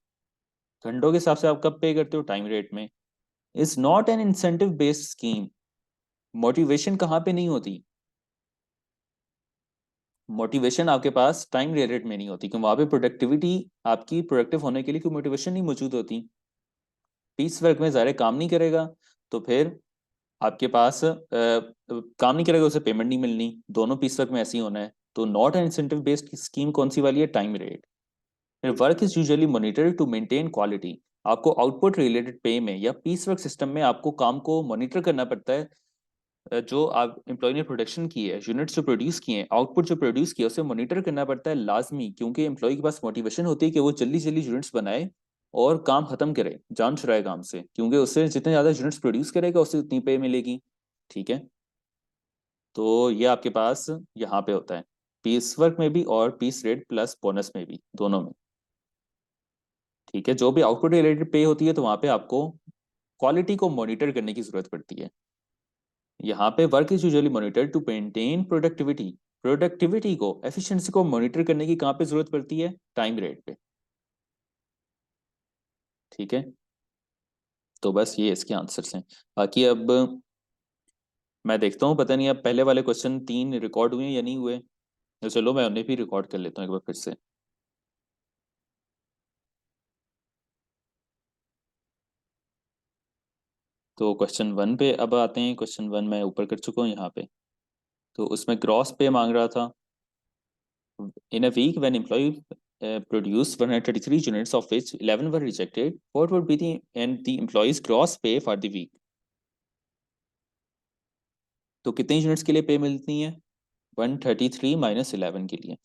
घंटों के हिसाब से आप कब पे करते हो? टाइम रेट में। Is not an incentive based scheme, motivation कहाँ पे नहीं होती? मोटिवेशन आपके पास टाइम रिलेटेड में नहीं होती, क्योंकि वहां पे प्रोडक्टिविटी, आपकी प्रोडक्टिव होने के लिए कोई मोटिवेशन नहीं मौजूद होती। पीस वर्क में ज़ाहिर काम नहीं करेगा, तो फिर आपके पास काम नहीं करेगा, उसे पेमेंट नहीं मिलनी। दोनों पीस वर्क में ऐसे ही होना है। तो not an incentive based scheme कौन सी वाली है? Time rate. फिर work is usually monitored to maintain quality. आपको आउटपुट रिलेटेड पे में या पीस वर्क सिस्टम में आपको काम को मॉनिटर करना पड़ता है। जो आप एम्प्लॉय ने प्रोडक्शन की है, यूनिट्स जो प्रोड्यूस किए हैं, आउटपुट जो प्रोड्यूस किया, उसे मॉनिटर करना पड़ता है लाजमी, क्योंकि एम्प्लॉय के पास मोटिवेशन होती है कि वो जल्दी जल्दी यूनिट्स बनाए और काम खत्म करे, जान छुड़ाए काम से, क्योंकि उससे जितने ज्यादा यूनिट्स प्रोड्यूस करेगा उससे उतनी पे मिलेगी, ठीक है। तो ये आपके पास यहाँ पे होता है, पीस वर्क में भी और पीस रेट प्लस बोनस में भी, दोनों में, ठीक है। जो भी आउटपुट रिलेटेड पे होती है तो वहां पे आपको क्वालिटी को मॉनिटर करने की जरूरत पड़ती है। यहाँ पे work is usually monitored to maintain productivity, productivity को, एफिशिएंसी को मॉनिटर करने की कहाँ पे जरूरत पड़ती है? टाइम रेट पे। ठीक है, तो बस ये इसके आंसर्स हैं। बाकी अब मैं देखता हूँ, पता नहीं अब पहले वाले क्वेश्चन 3 रिकॉर्ड हुए या नहीं हुए, तो चलो मैं उन्हें भी रिकॉर्ड कर लेता हूँ एक बार फिर से। तो क्वेश्चन 1 पे अब आते हैं। क्वेश्चन 1 मैं ऊपर कर चुका हूँ यहाँ पे। तो उसमें ग्रॉस पे मांग रहा था। In a week when employ produced 133 units of which 11 were rejected, what would be the employee's gross pay for the week? तो कितने यूनिट्स के लिए पे मिलती है? 133 माइनस 11 के लिए।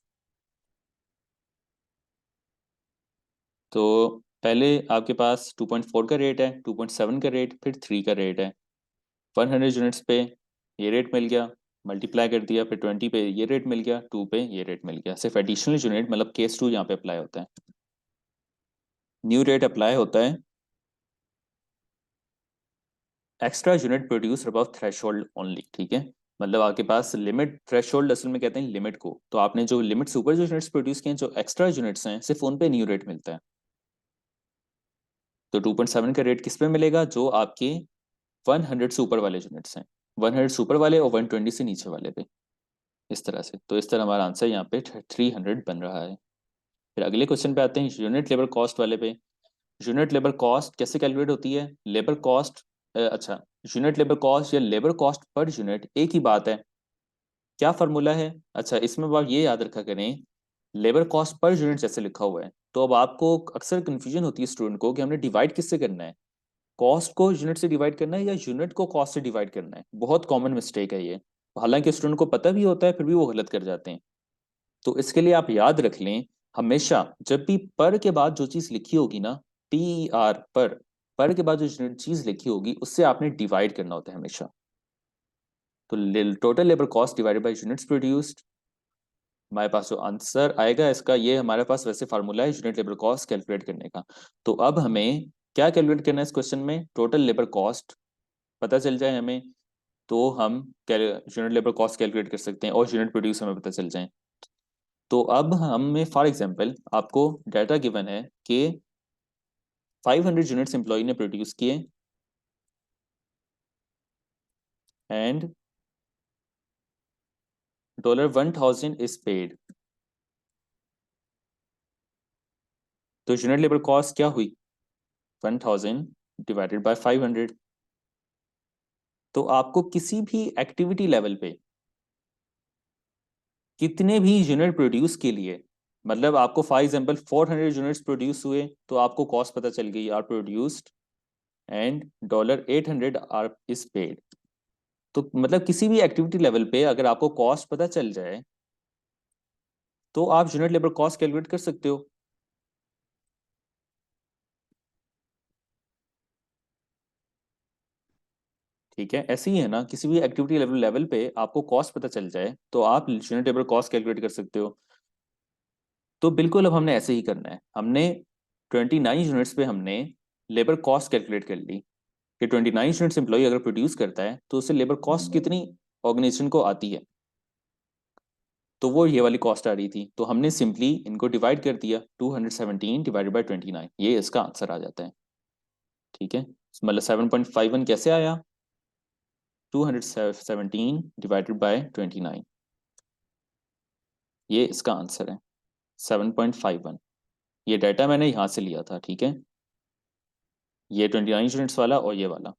तो पहले आपके पास 2.4 का रेट है, 2.7 का रेट, फिर 3 का रेट है। 100 यूनिट्स पे ये रेट मिल गया, मल्टीप्लाई कर दिया, फिर 20 पे ये रेट मिल गया, 2 पे ये रेट मिल गया। सिर्फ एडिशनल यूनिट मतलब केस 2 यहाँ पे अप्लाई होता है। न्यू रेट अप्लाई होता है extra unit produce above threshold only. ठीक है, मतलब आपके पास लिमिट, थ्रेशोल्ड असल में कहते हैं लिमिट को, तो आपने जो लिमिट से ऊपर जो यूनिट्स प्रोड्यूस किए हैं, जो एक्स्ट्रा यूनिट्स हैं, सिर्फ उन पे न्यू रेट मिलता है। तो 2.7 का रेट किस पे मिलेगा? जो आपके 100 से ऊपर वाले यूनिट्स हैं, 100 से ऊपर वाले और 120 से नीचे वाले पे, इस तरह से। तो इस तरह हमारा आंसर यहाँ पे 300 बन रहा है। फिर अगले क्वेश्चन पे आते हैं, यूनिट लेबर कॉस्ट वाले पे। यूनिट लेबर कॉस्ट कैसे कैलकुलेट होती है? लेबर कॉस्ट, अच्छा, यूनिट लेबर कॉस्ट या लेबर कॉस्ट पर यूनिट एक ही बात है। क्या फार्मूला है? अच्छा, इसमें आप ये याद रखा करें, लेबर कॉस्ट पर यूनिट जैसे लिखा हुआ है, तो अब आपको अक्सर कंफ्यूजन होती है स्टूडेंट को कि हमने डिवाइड किससे करना है, कॉस्ट को यूनिट से डिवाइड करना है या यूनिट को कॉस्ट से डिवाइड करना है। बहुत कॉमन मिस्टेक है ये, हालांकि स्टूडेंट को पता भी होता है फिर भी वो गलत कर जाते हैं। तो इसके लिए आप याद रख लें, हमेशा जब भी पर के बाद जो चीज लिखी होगी ना, PER पर के बाद जो चीज लिखी होगी उससे आपने डिवाइड करना होता है हमेशा। तो total labour cost divided by units produced, हमारे पास जो आंसर आएगा इसका, ये हमारे पास वैसे फार्मूला है यूनिट लेबर कॉस्ट कैलकुलेट करने का। तो अब हमें क्या कैलकुलेट करना है इस क्वेश्चन में? टोटल लेबर कॉस्ट पता चल जाए हमें, तो हम यूनिट लेबर कॉस्ट कैलकुलेट कर सकते हैं, और यूनिट प्रोड्यूस हमें पता चल जाए। तो अब हमें फॉर एग्जांपल आपको डाटा गिवन है कि 500 यूनिट्स एम्प्लॉय ने प्रोड्यूस किए एंड $1000 इज पेड। तो यूनिट लेबर कॉस्ट क्या हुई? 1000 डिवाइडेड बाय 500। तो आपको किसी भी एक्टिविटी लेवल पे कितने भी यूनिट प्रोड्यूस के लिए, मतलब आपको फॉर एग्जांपल 400 यूनिट्स प्रोड्यूस हुए, तो आपको कॉस्ट पता चल गई, are produced and $800 are is paid. तो मतलब किसी भी एक्टिविटी लेवल पे अगर आपको कॉस्ट पता चल जाए, तो आप यूनिट लेबर कॉस्ट कैलकुलेट कर सकते हो। ठीक है, ऐसे ही है ना, किसी भी एक्टिविटी लेवल लेवल पे आपको कॉस्ट पता चल जाए तो आप यूनिट लेबर कॉस्ट कैलकुलेट कर सकते हो। तो बिल्कुल अब हमने ऐसे ही करना है। हमने 29 यूनिट्स पे हमने लेबर कॉस्ट कैलकुलेट कर ली कि 29 यूनिट्स एम्प्लॉय अगर प्रोड्यूस करता है तो उससे लेबर कॉस्ट कितनी ऑर्गेनाइजेशन को आती है। तो वो ये वाली कॉस्ट आ रही थी, तो हमने सिंपली इनको डिवाइड कर दिया, 217 डिवाइडेड बाई 29, ये इसका आंसर आ जाता है। ठीक है, मतलब 7.51 कैसे आया? 217 डिवाइडेड बाई 29, ये इसका आंसर है 7.51। ये डाटा मैंने यहाँ से लिया था। ठीक है, ये 29 यूनिट्स वाला और ये वाला,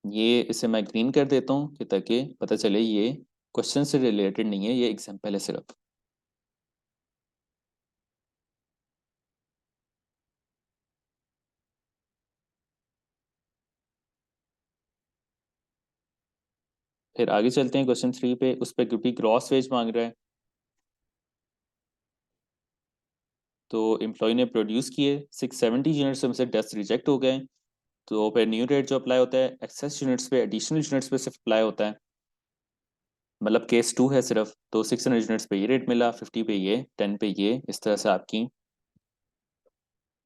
ये इसे मैं ग्रीन कर देता हूँ कि ताकि पता चले ये क्वेश्चन से रिलेटेड नहीं है, ये एग्जाम्पल है सिर्फ। फिर आगे चलते हैं क्वेश्चन 3 पे। उस पर क्योंकि ग्रॉस वेज मांग रहा है, तो एम्प्लॉय ने प्रोड्यूस किए 670 यूनिट्स में से 10 रिजेक्ट हो गए। तो फिर न्यू रेट जो अप्लाई होता है एक्सेस यूनिट्स पे, एडिशनल यूनिट्स पे सिर्फ अप्लाई होता है, मतलब केस 2 है सिर्फ। तो 600 यूनिट्स पे ये रेट मिला, 50 पे ये, 10 पे ये, इस तरह से आपकी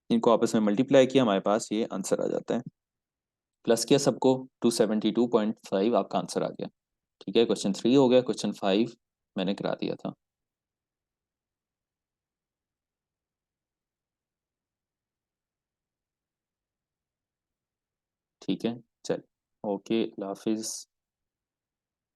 इनको आपस में मल्टीप्लाई किया, हमारे पास ये आंसर आ जाता है। प्लस किया सबको, 272.5 आपका आंसर आ गया। ठीक है, क्वेश्चन 3 हो गया, क्वेश्चन 5 मैंने करा दिया था। ठीक है, चल, ओके, अल्लाह हाफिज़।